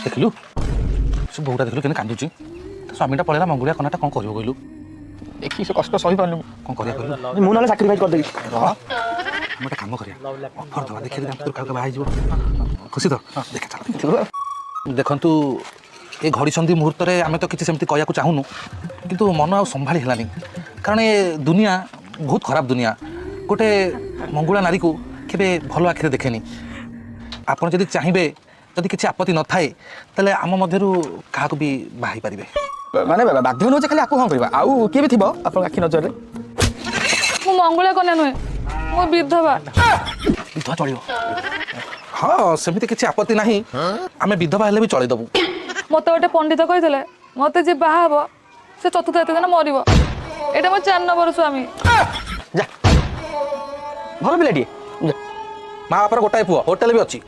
ଦେଖିଲୁ ସେ ବୋଉଟା ଦେଖିଲୁ କେମିତି କାନ୍ଦୁଛି ସ୍ୱାମୀଟା ପଳେଇଲା ମଙ୍ଗୁଳିଆ କନାଟା କ'ଣ କରିବ କହିଲୁ ଦେଖି ସେ କଷ୍ଟ ସହିପାରୁନି କ'ଣ କରିବା କହିଲୁ ମୁଁ ନହେଲେ ସାକ୍ରିଫାଇସ୍ କରିଦେବି ରହ ଆମେ ଗୋଟେ କାମ କରିବା ଅଫର ଦେବା ଦେଖିବା ଯଦି ଆମ କାହାକୁ ବାହା ହେଇଯିବ ଖୁସି ତ ଦେଖେ ଚାଲ ଦେଖନ୍ତୁ ଏ ଘଡ଼ିସନ୍ଧି ମୁହୂର୍ତ୍ତରେ ଆମେ ତ କିଛି ସେମିତି କହିବାକୁ ଚାହୁଁନୁ କିନ୍ତୁ ମନ ଆଉ ସମ୍ଭାଳି ହେଲାନି କାରଣ ଏ ଦୁନିଆ ବହୁତ ଖରାପ ଦୁନିଆ ଗୋଟେ ମଙ୍ଗୁଳା ନାରୀକୁ କେବେ ଭଲ ଆଖିରେ ଦେଖେନି ଆପଣ ଯଦି ଚାହିଁବେ ଯଦି କିଛି ଆପତ୍ତି ନଥାଏ ତାହେଲେ ଆମ ମଧ୍ୟରୁ କାହାକୁ ବି ବାହା ହେଇପାରିବେ ମାନେ ବାଧ୍ୟ ନୁହେଁ ଖାଲି ଆକୁ ହଁ କରିବା ଆଉ କିଏ ବି ଥିବ ଆପଣଙ୍କ ଆଖି ନଜରରେ ମୁଁ ମଙ୍ଗୁଳା କନ୍ୟା ନୁହେଁ ମୁଁ ବିଧବା ବିଧବା ଚଳିବ ହଁ ସେମିତି କିଛି ଆପତ୍ତି ନାହିଁ ଆମେ ବିଧବା ହେଲେ ବି ଚଳେଇଦେବୁ ମତେ ଗୋଟେ ପଣ୍ଡିତ କହିଥିଲେ ମତେ ଯିଏ ବାହା ହବ ସେ ଚତୁର୍ଥ ଏତେ ଦିନ ମରିବ ଏଇଟା ମୋ 4 ନମ୍ବର ସ୍ୱାମୀ ଯା ଭଲ ପିଲାଟିଏ ମା ବାପାର ଗୋଟାଏ ପୁଅ ହୋଟେଲ ବି ଅଛି